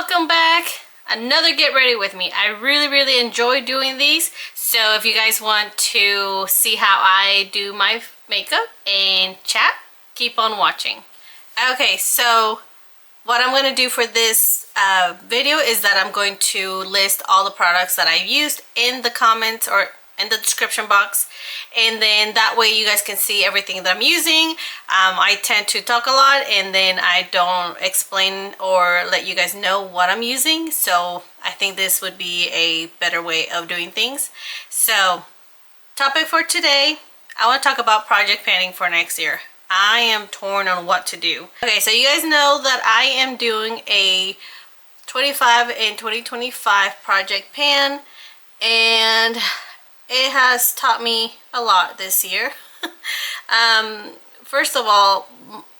welcome back. Another get ready with me. I really enjoy doing these, so if you guys want to see how I do my makeup and chat, keep on watching. Okay, so what I'm going to do for this video is that I'm going to list all the products that I've used in the comments or in the description box, and then that way you guys can see everything that I'm using. I tend to talk a lot and then I don't explain or let you guys know what I'm using, so I think this would be a better way of doing things. So topic for today, I want to talk about project panning for next year. I am torn on what to do. Okay, so you guys know that I am doing a 25 and 2025 project pan, and it has taught me a lot this year. First of all,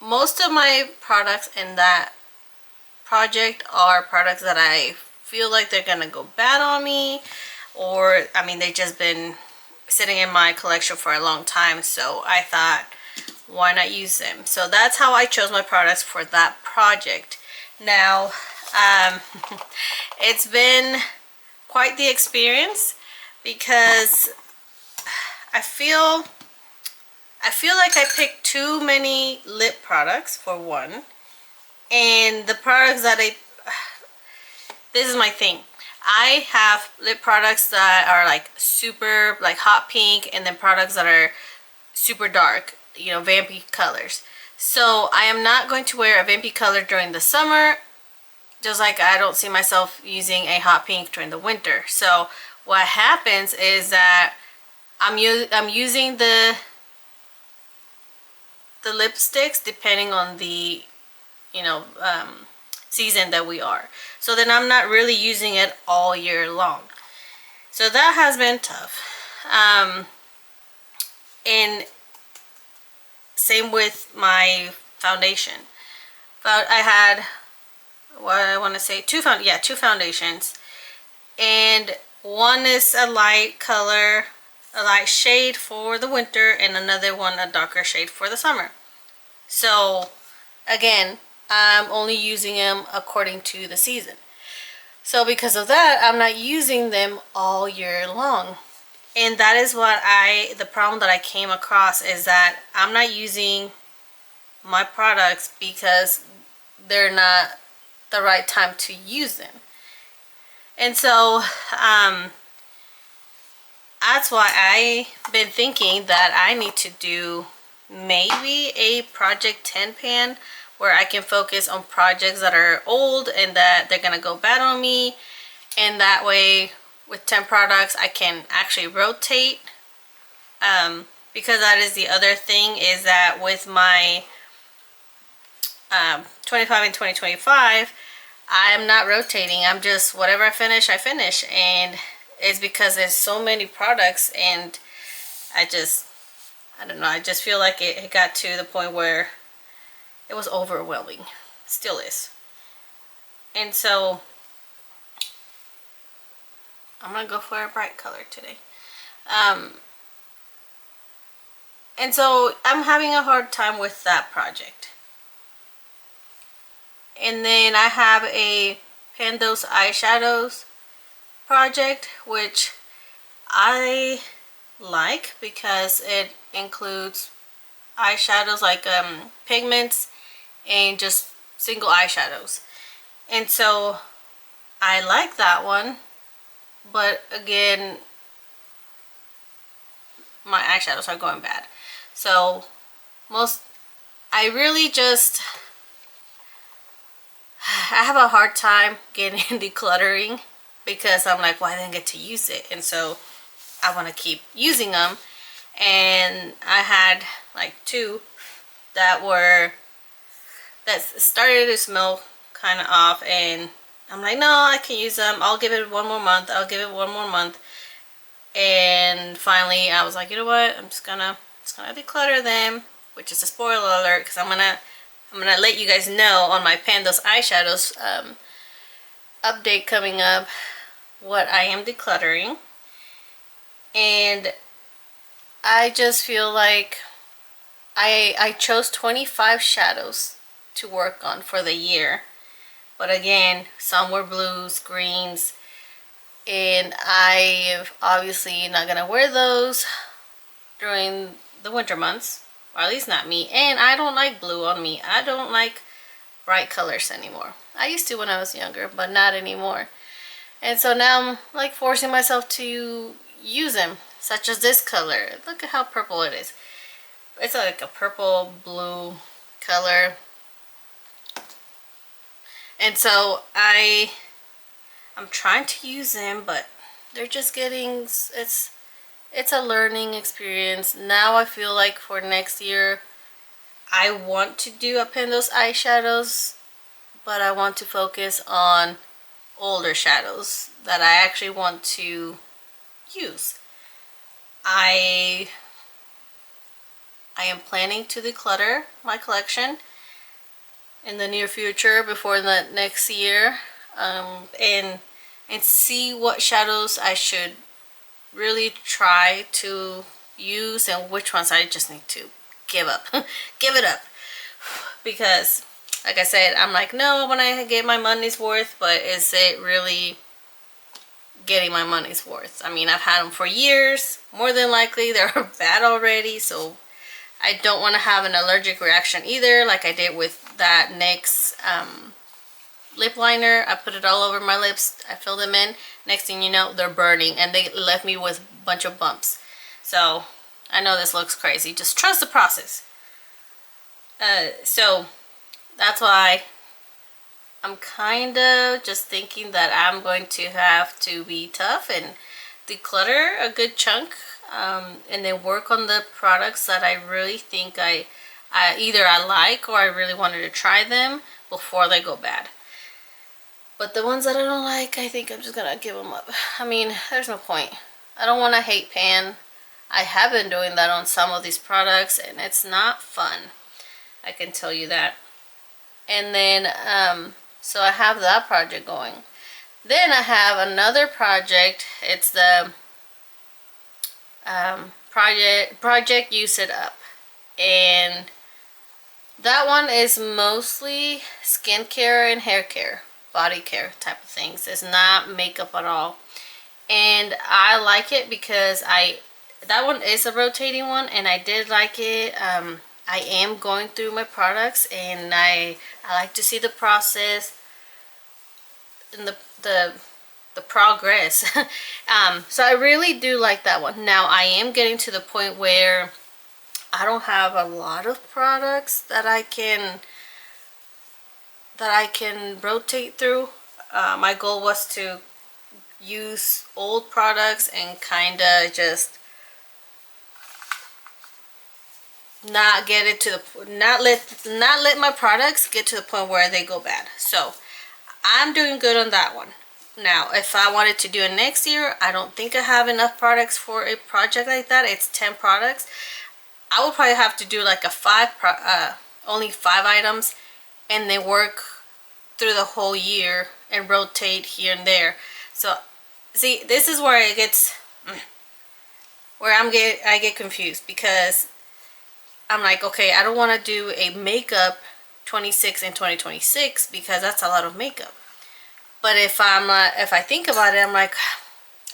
most of my products in that project are products that I feel like they're gonna go bad on me, or I mean they've just been sitting in my collection for a long time, so I thought, why not use them? So that's how I chose my products for that project. Now it's been quite the experience, because I feel like I picked too many lip products for one, and the products that this is my thing. I have lip products that are like super like hot pink, and then products that are super dark, you know, vampy colors. So I am not going to wear a vampy color during the summer, just like I don't see myself using a hot pink during the winter. So what happens is that I'm using the lipsticks depending on the, you know, season that we are. So then I'm not really using it all year long. So that has been tough. And same with my foundation. But I had, what I want to say, two foundations, and one is a light color, a light shade for the winter, and another one a darker shade for the summer. So again, I'm only using them according to the season. So because of that, I'm not using them all year long. And that is what the problem that I came across, is that I'm not using my products because they're not the right time to use them. And so that's why I've been thinking that I need to do maybe a project 10 pan, where I can focus on projects that are old and that they're gonna go bad on me, and that way with 10 products I can actually rotate, because that is the other thing, is that with my 25 and 2025, I'm not rotating. I'm just, whatever I finish, and it's because there's so many products, and I don't know, I just feel like it got to the point where it was overwhelming. Still is. And so I'm gonna go for a bright color today. And so I'm having a hard time with that project. And then I have a Pan Those Eyeshadows project, which I like because it includes eyeshadows like pigments and just single eyeshadows. And so I like that one, but again, my eyeshadows are going bad. So I really just, I have a hard time getting decluttering, because I'm like, well, I didn't get to use it, and so I want to keep using them. And I had like two that started to smell kind of off, and I'm like, no, I can use them. I'll give it one more month. And finally I was like, you know what, I'm just gonna declutter them, which is a spoiler alert, because I'm gonna let you guys know on my Pan Those Eyeshadows update coming up what I am decluttering. And I just feel like I chose 25 shadows to work on for the year, But again, some were blues, greens, and I obviously not gonna wear those during the winter months, or at least not me. And I don't like blue on me. I don't like bright colors anymore. I used to when I was younger, but not anymore. And so now I'm like forcing myself to use them, such as this color. Look at how purple it is. It's like a purple blue color. And so I'm trying to use them, but they're just getting, it's a learning experience. Now I feel like for next year I want to do up in those eyeshadows, but I want to focus on older shadows that I actually want to use. I am planning to declutter my collection in the near future before the next year, and see what shadows I should really try to use and which ones I just need to give up. Give it up, because like I said, I'm like, no, when I get my money's worth, but is it really getting my money's worth? I mean, I've had them for years. More than likely they're bad already, so I don't want to have an allergic reaction either, like I did with that NYX lip liner. I put it all over my lips, I filled them in. Next thing you know, they're burning, and they left me with a bunch of bumps. So I know this looks crazy, just trust the process. So that's why I'm kind of just thinking that I'm going to have to be tough and declutter a good chunk, and then work on the products that I really think I either I like or I really wanted to try them before they go bad. But the ones that I don't like, I think I'm just gonna give them up. I mean, there's no point. I don't want to hate pan. I have been doing that on some of these products, and it's not fun, I can tell you that. And then so I have that project going. Then I have another project. It's the project Use It Up, and that one is mostly skincare and hair care, body care type of things. It's not makeup at all, and I like it because that one is a rotating one, and I did like it. I am going through my products, and I like to see the process and the progress. So I really do like that one. Now I am getting to the point where I don't have a lot of products that I can rotate through. My goal was to use old products and kind of just not let my products get to the point where they go bad. So I'm doing good on that one. Now if I wanted to do it next year, I don't think I have enough products for a project like that. It's 10 products. I would probably have to do like a only 5 items, and then work through the whole year and rotate here and there. So see, this is where it gets where I get confused, because I'm like, okay, I don't want to do a makeup 26 and 2026 because that's a lot of makeup. But if I think about it, I'm like,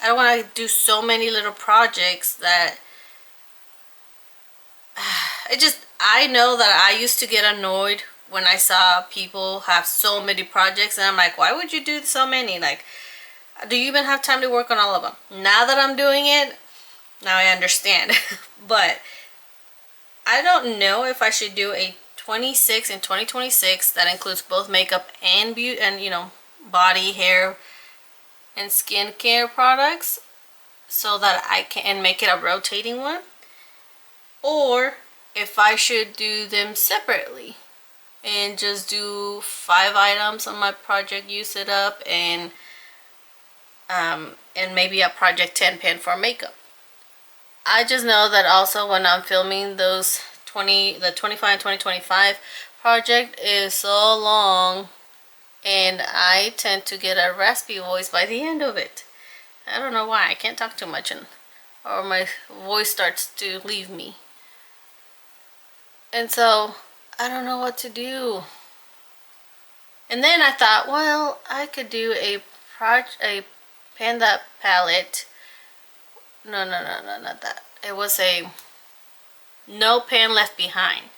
I don't want to do so many little projects that I know that I used to get annoyed when I saw people have so many projects, and I'm like, why would you do so many? Like, do you even have time to work on all of them? Now that I'm doing it, now I understand. But I don't know if I should do a 26 and 2026 that includes both makeup and beauty, and body, hair, and skincare products, so that I can make it a rotating one, or if I should do them separately and just do 5 items on my project Use It Up, and maybe a project 10 pan for makeup. I just know that also when I'm filming those the 25 and 2025 project is so long, and I tend to get a raspy voice by the end of it. I don't know why. I can't talk too much, or my voice starts to leave me. And so I don't know what to do. And then I thought, well, I could do a Panda palette. No, not that. It was a No Pan Left Behind.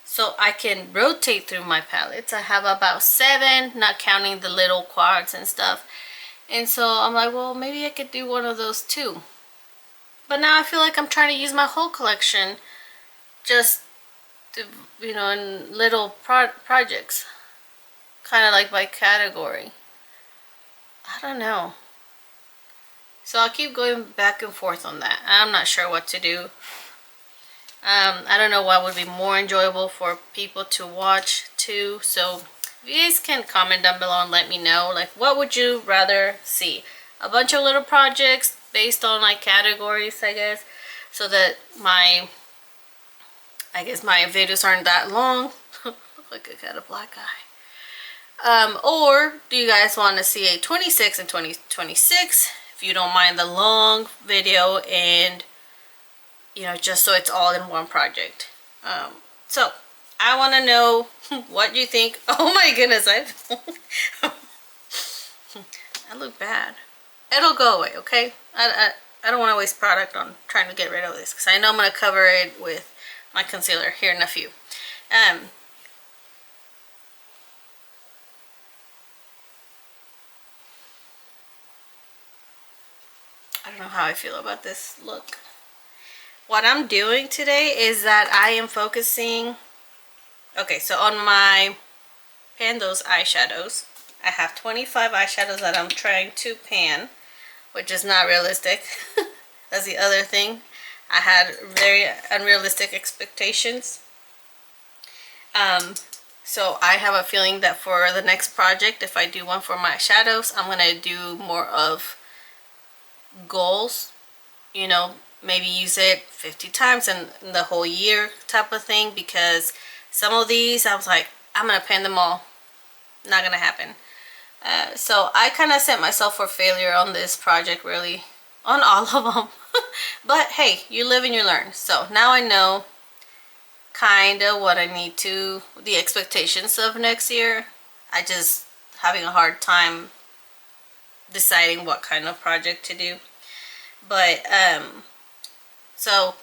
So I can rotate through my palettes. I have about 7, not counting the little quads and stuff. And so I'm like, well, maybe I could do one of those too. But now I feel like I'm trying to use my whole collection just to, you know, in little projects. Kind of like by category. I don't know. So I'll keep going back and forth on that. I'm not sure what to do. I don't know what would be more enjoyable for people to watch too. So you guys can comment down below and let me know, like, what would you rather see? A bunch of little projects based on like categories, I guess, so that my videos aren't that long. Look like I got a black eye. Or do you guys want to see a 26 and 2026? If you don't mind the long video, and you know, just so it's all in one project. So I want to know what you think. Oh my goodness, I look bad. It'll go away, okay? I don't want to waste product on trying to get rid of this, because I know I'm going to cover it with my concealer here in a few. I don't know how I feel about this look. What I'm doing today is that I am focusing, okay, so on my pan those eyeshadows. I have 25 eyeshadows that I'm trying to pan, which is not realistic. That's the other thing. I had very unrealistic expectations. So I have a feeling that for the next project, if I do one for my shadows, I'm going to do more of goals, you know, maybe use it 50 times in the whole year type of thing, because some of these I was like, I'm gonna pan them all. Not gonna happen. So I kind of set myself for failure on this project, really, on all of them. But hey, you live and you learn. So now I know kind of what I need to, the expectations of next year. I just having a hard time deciding what kind of project to do. But so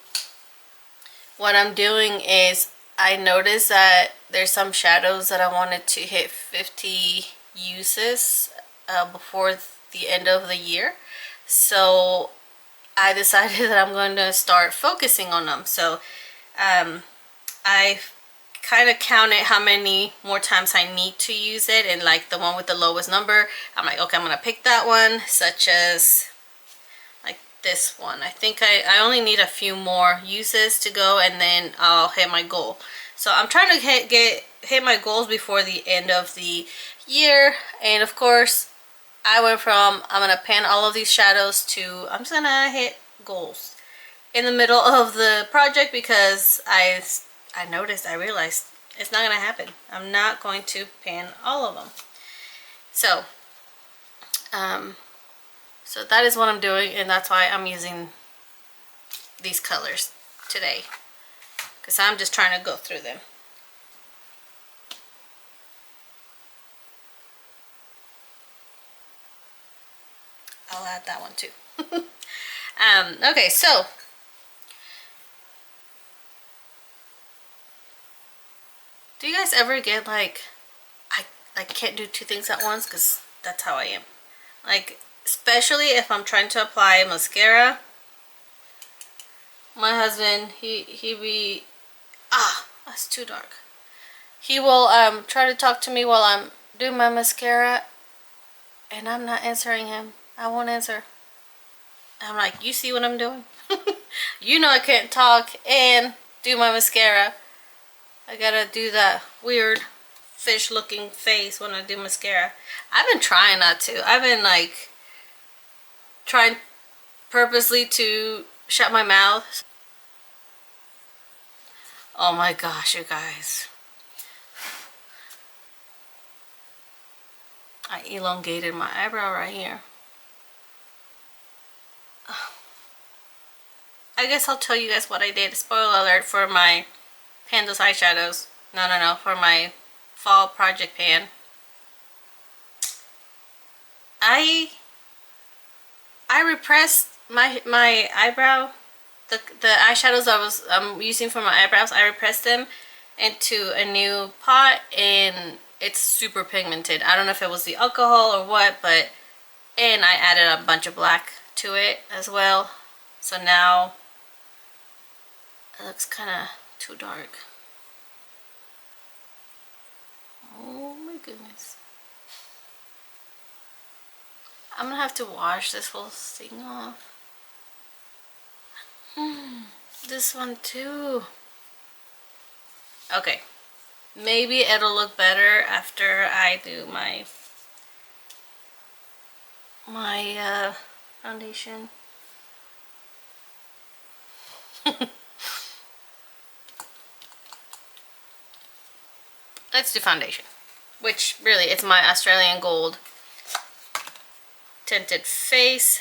what I'm doing is, I noticed that there's some shadows that I wanted to hit 50 uses before the end of the year. So I decided that I'm going to start focusing on them. So I kind of counted how many more times I need to use it, and like the one with the lowest number, I'm like, okay, I'm gonna pick that one, such as like this one. I think I only need a few more uses to go, and then I'll hit my goal. So I'm trying to hit my goals before the end of the year. And of course, I went from I'm gonna pan all of these shadows to I'm just gonna hit goals in the middle of the project, because I realized it's not gonna happen. I'm not going to pan all of them. So so that is what I'm doing, and that's why I'm using these colors today, because I'm just trying to go through them. I'll add that one too. Okay, so do you guys ever get like, I can't do two things at once? Because that's how I am. Like, especially if I'm trying to apply mascara. My husband, he be, that's too dark. He will try to talk to me while I'm doing my mascara, and I'm not answering him. I won't answer. I'm like, you see what I'm doing? You know I can't talk and do my mascara. I gotta do that weird fish looking face when I do mascara. I've been trying not to. I've been like trying purposely to shut my mouth. Oh my gosh, you guys. I elongated my eyebrow right here. I guess I'll tell you guys what I did. Spoiler alert for my Panda's eyeshadows. No, for my fall project pan. I repressed my eyebrow, the eyeshadows I'm using for my eyebrows. I repressed them into a new pot, and it's super pigmented. I don't know if it was the alcohol or what, but and I added a bunch of black to it as well. So now it looks kind of too dark. Oh my goodness. I'm gonna have to wash this whole thing off. This one too. Okay. Maybe it'll look better after I do my foundation. Let's do foundation, which really it's my Australian Gold tinted face.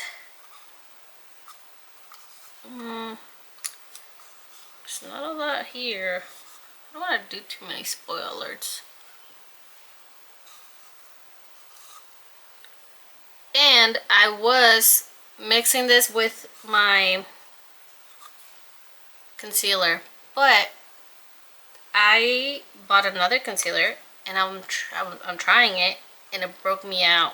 There's not a lot here. I don't want to do too many spoilers. And I was mixing this with my concealer, but I bought another concealer and I'm trying it and it broke me out.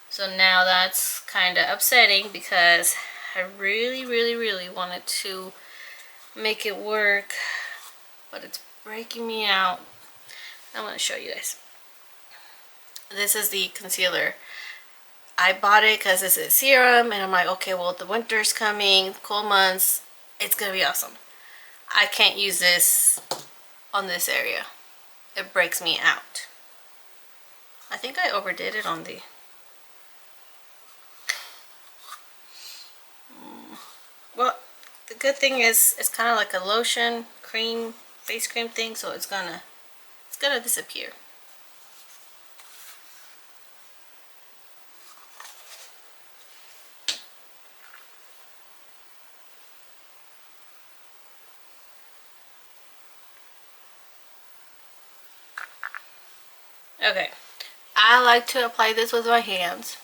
So now that's kind of upsetting because I really wanted to make it work, but it's breaking me out. I'm going to show you guys. This is the concealer. I bought it because it's a serum and I'm like, okay, well, the winter's coming, cold months, it's going to be awesome. I can't use this on this area. It breaks me out. I think I overdid it on the... Well, the good thing is it's kind of like a lotion, cream, face cream thing, so it's gonna disappear. Okay, I like to apply this with my hands,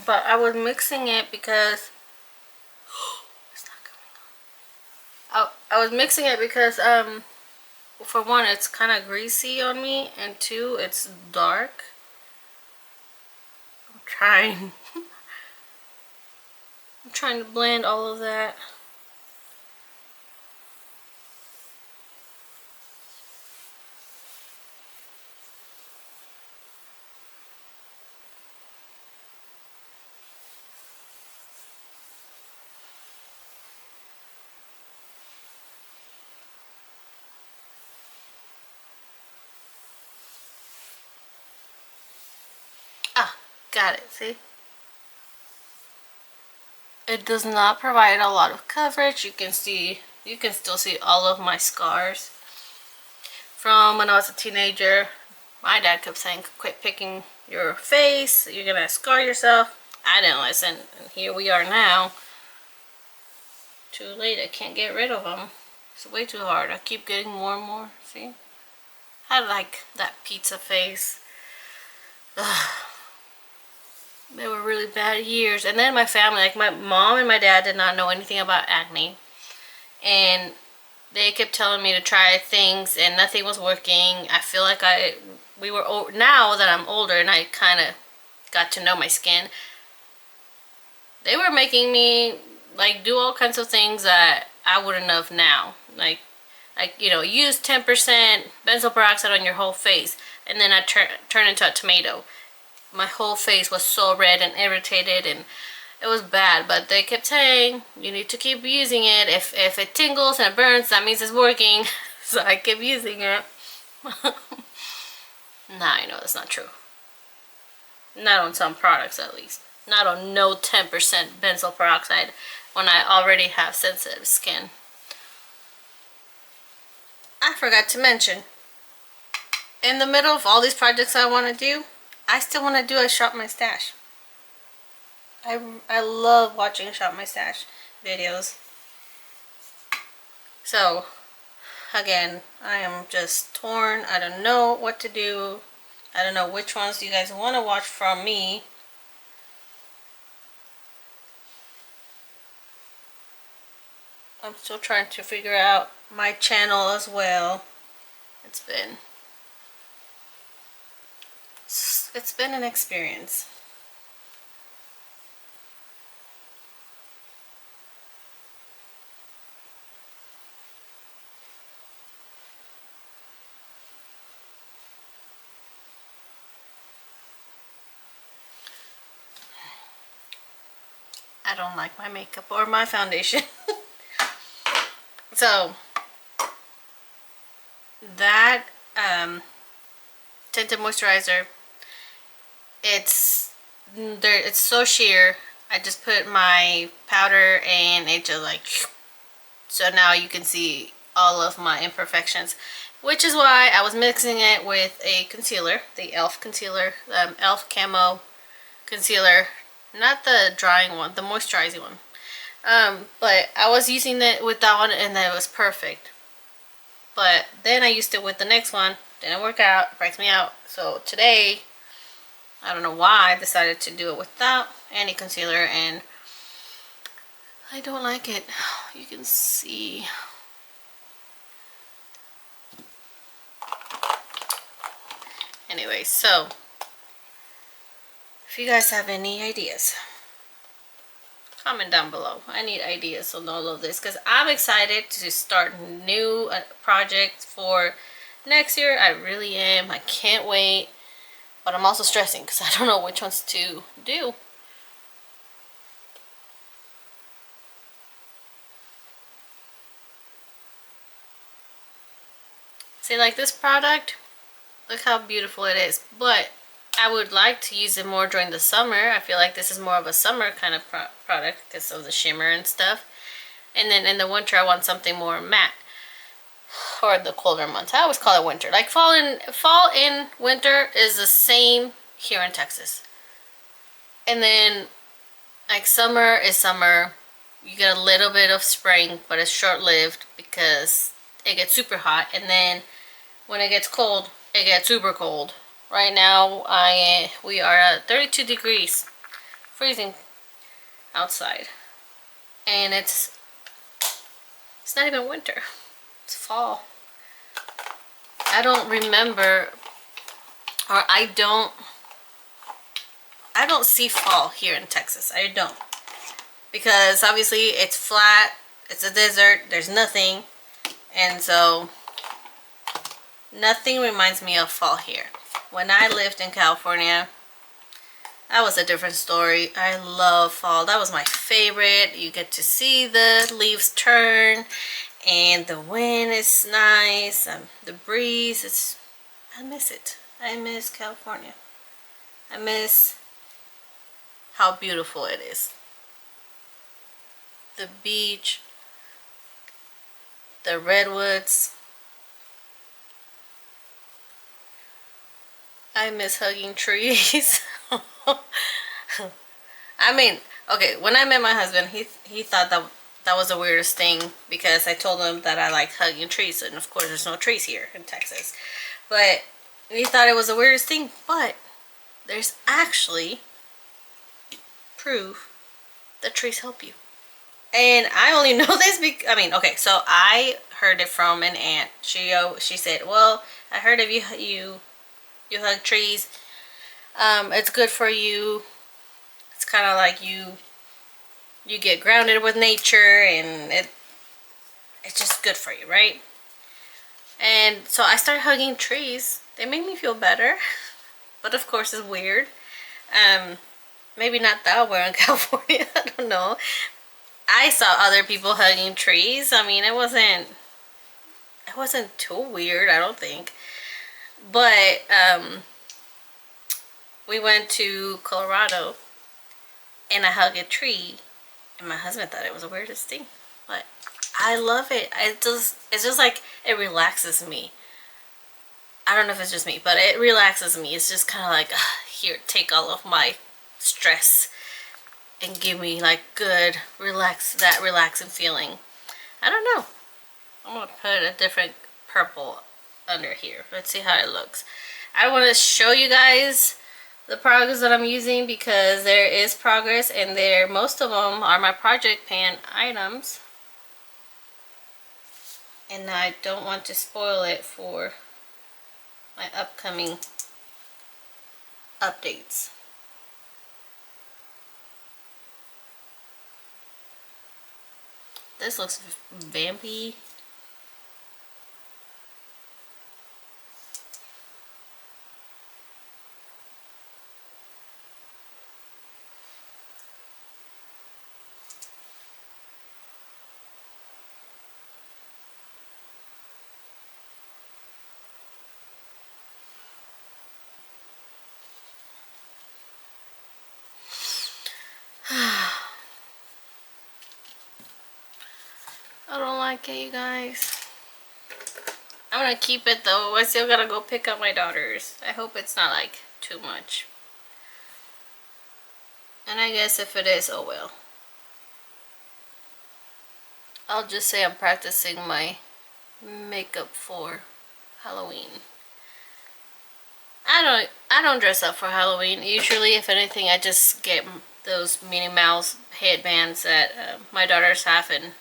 but I was mixing it because it's not coming on. I was mixing it because for one, it's kind of greasy on me, and two, it's dark. I'm trying to blend all of that. Got it, see? It does not provide a lot of coverage. You can still see all of my scars from when I was a teenager. My dad kept saying, quit picking your face, you're gonna scar yourself. I didn't listen, and here we are now. Too late, I can't get rid of them. It's way too hard. I keep getting more and more, see? I like that pizza face. Ugh. They were really bad years. And then my family, like my mom and my dad, did not know anything about acne, and they kept telling me to try things and nothing was working. I feel like now that I'm older and I kind of got to know my skin, they were making me like do all kinds of things that I wouldn't have now, like you know, use 10% benzoyl peroxide on your whole face, and then I turn into a tomato. My whole face was so red and irritated, and it was bad. But they kept saying, you need to keep using it. If it tingles and it burns, that means it's working. So I kept using it. Now I know that's not true. Not on some products, at least. Not on no 10% benzoyl peroxide when I already have sensitive skin. I forgot to mention, in the middle of all these projects I want to do, I still want to do a shop my stash. I love watching shop my stash videos. So again, I am just torn. I don't know what to do I don't know which ones you guys want to watch from me. I'm still trying to figure out my channel as well. It's been an experience. I don't like my makeup or my foundation. So that tinted moisturizer, it's so sheer. I just put my powder and it just like, so now you can see all of my imperfections, which is why I was mixing it with a concealer, the e.l.f. concealer, e.l.f. camo concealer, not the drying one, the moisturizing one. But I was using it with that one and that was perfect. But then I used it with the next one, didn't work out, breaks me out. So today, I don't know why I decided to do it without any concealer, and I don't like it. You can see. Anyway, so if you guys have any ideas, comment down below. I need ideas on all of this because I'm excited to start new projects for next year. I really am. I can't wait. But I'm also stressing because I don't know which ones to do. See, like this product, look how beautiful it is. But I would like to use it more during the summer. I feel like this is more of a summer kind of product because of the shimmer and stuff. And then in the winter, I want something more matte. Or the colder months. I always call it winter. Like fall and winter is the same here in Texas. And then like summer is summer. You get a little bit of spring, but it's short-lived because it gets super hot. And then when it gets cold, it gets super cold. Right now, we are at 32 degrees, freezing outside, and it's not even winter, it's fall. I don't remember, or I don't see fall here in Texas. I don't, because obviously it's flat, it's a desert, there's nothing, and so nothing reminds me of fall here. When I lived in California, that was a different story. I love fall. That was my favorite. You get to see the leaves turn and the wind is nice. The breeze, I miss it. I miss California. I miss how beautiful it is. The beach, the redwoods. I miss hugging trees. I mean, okay, when I met my husband, he thought that was the weirdest thing because I told him that I like hugging trees, and of course there's no trees here in Texas. But he thought it was the weirdest thing, but there's actually proof that trees help you. And I only know this because, I mean, okay, so I heard it from an aunt. She said, well, I heard if you hug trees, it's good for you. It's kind of like you get grounded with nature, and it's just good for you, right? And so I started hugging trees. They make me feel better, but of course it's weird. Maybe not that weird in California. I don't know. I saw other people hugging trees. I mean, it wasn't too weird, I don't think. But we went to Colorado and I hugged a tree, and my husband thought it was the weirdest thing, but I love it. It's just like, it relaxes me. I don't know if it's just me, but it relaxes me. It's just kind of like, here, take all of my stress and give me like good relaxing feeling. I don't know. I'm gonna put a different purple under here. Let's see how it looks. I want to show you guys the progress that I'm using, because there is progress, and most of them are my project pan items. And I don't want to spoil it for my upcoming updates. This looks vampy. I don't like it, you guys. I'm gonna keep it though. I still gotta go pick up my daughters. I hope it's not like too much. And I guess if it is, oh well. I'll just say I'm practicing my makeup for Halloween. I don't dress up for Halloween. Usually, if anything, I just get those Minnie Mouse headbands that my daughters have, and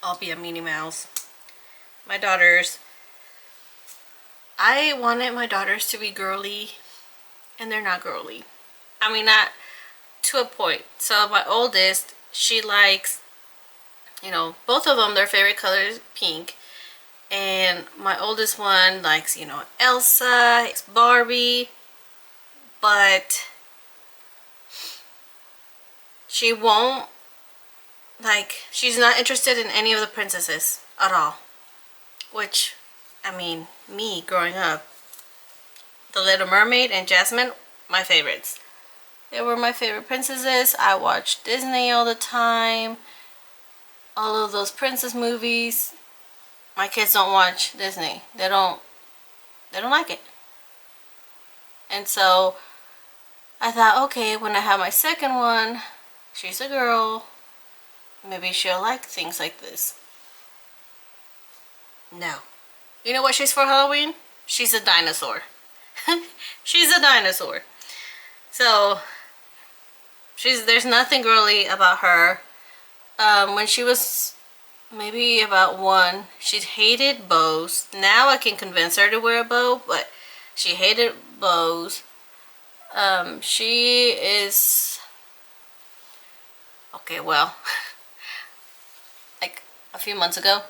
I'll be a Minnie Mouse. My daughters, I wanted my daughters to be girly, and they're not girly. I mean, not to a point. So my oldest, she likes, you know, both of them, their favorite color is pink. And my oldest one likes, you know, Elsa, Barbie, but she won't, like, she's not interested in any of the princesses at all. Which, I mean, me growing up, The Little Mermaid and Jasmine, my favorites. They were my favorite princesses. I watched Disney all the time. All of those princess movies. My kids don't watch Disney. They don't like it. And so I thought, okay, when I have my second one, she's a girl, maybe she'll like things like this. No. You know what she's for Halloween? She's a dinosaur. She's a dinosaur. So there's nothing girly about her. When she was maybe about 1, she hated bows. Now I can convince her to wear a bow, but she hated bows. She is okay. Well, like a few months ago,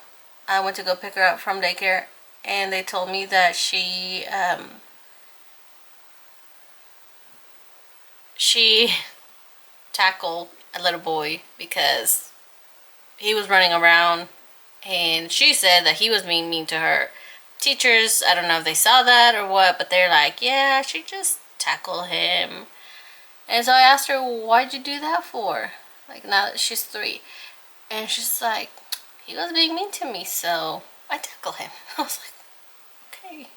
I went to go pick her up from daycare, and they told me that she tackled a little boy because he was running around, and she said that he was being mean to her. Teachers, I don't know if they saw that or what, but they're like, yeah, she just tackled him. And so I asked her, why'd you do that for? Like, now that she's 3. And she's like, he was being mean to me, so I tackled him. I was like, okay.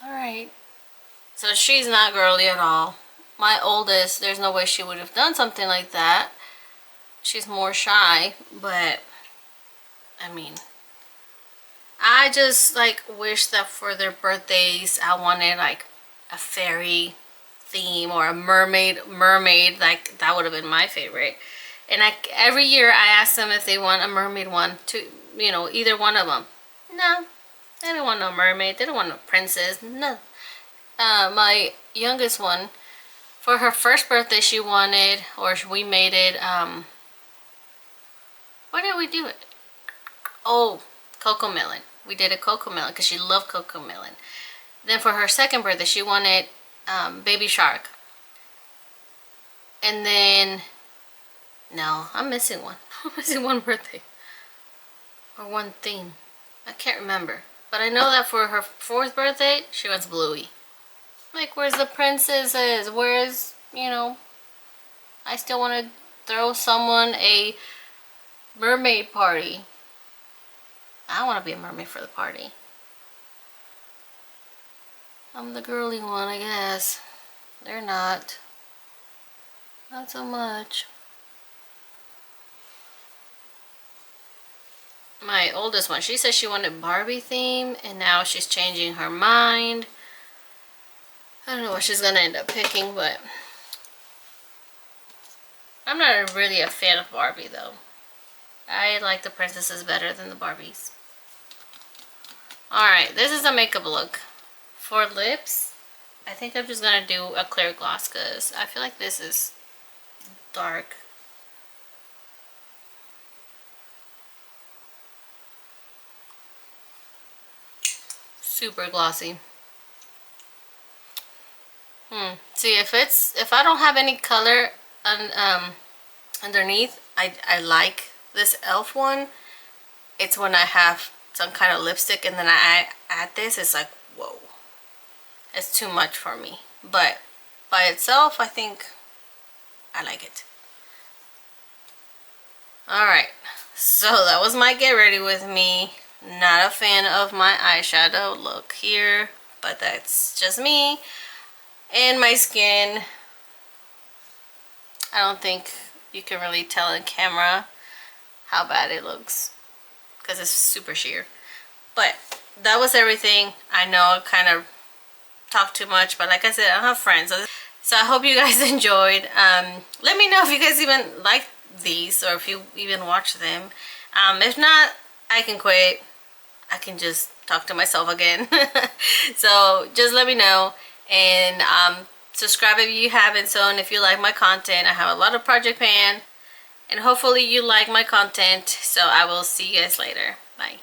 Alright. So she's not girly at all. My oldest, there's no way she would have done something like that. She's more shy, but I mean, I just like wish that for their birthdays I wanted like a fairy theme or a mermaid, like that would have been my favorite. And every year I ask them if they want a mermaid one, to, you know, either one of them. No, they don't want no mermaid. They don't want no princess. No. My youngest one, for her first birthday, she wanted, or we made it, where did we do it? Oh, Coco Melon. We did a Coco Melon because she loved Coco Melon. Then for her second birthday, she wanted Baby Shark. And then, no, I'm missing one. I'm missing one birthday. Or one theme. I can't remember. But I know that for her 4th birthday, she wants Bluey. Like, where's the princesses? Where's, you know, I still want to throw someone a mermaid party. I want to be a mermaid for the party. I'm the girly one, I guess. They're not. Not so much. My oldest one, she said she wanted Barbie theme, and now she's changing her mind. I don't know what she's gonna end up picking, but I'm not really a fan of Barbie though. I like the princesses better than the Barbies. Alright, this is a makeup look. For lips, I think I'm just gonna do a clear gloss because I feel like this is dark. Super glossy. See, if I don't have any color underneath, I like this e.l.f. one. It's when I have some kind of lipstick and then I add this, it's like, whoa. It's too much for me. But by itself, I think I like it. Alright, so that was my get ready with me. Not a fan of my eyeshadow look here, but that's just me and my skin. I don't think you can really tell in camera how bad it looks because it's super sheer. But that was everything. I know I kind of talked too much, but like I said, I don't have friends. So I hope you guys enjoyed. Let me know if you guys even like these or if you even watch them. If not, I can quit. I can just talk to myself again. So just let me know, and subscribe if you haven't. So, and if you like my content, I have a lot of project pan, and hopefully you like my content. So I will see you guys later. Bye.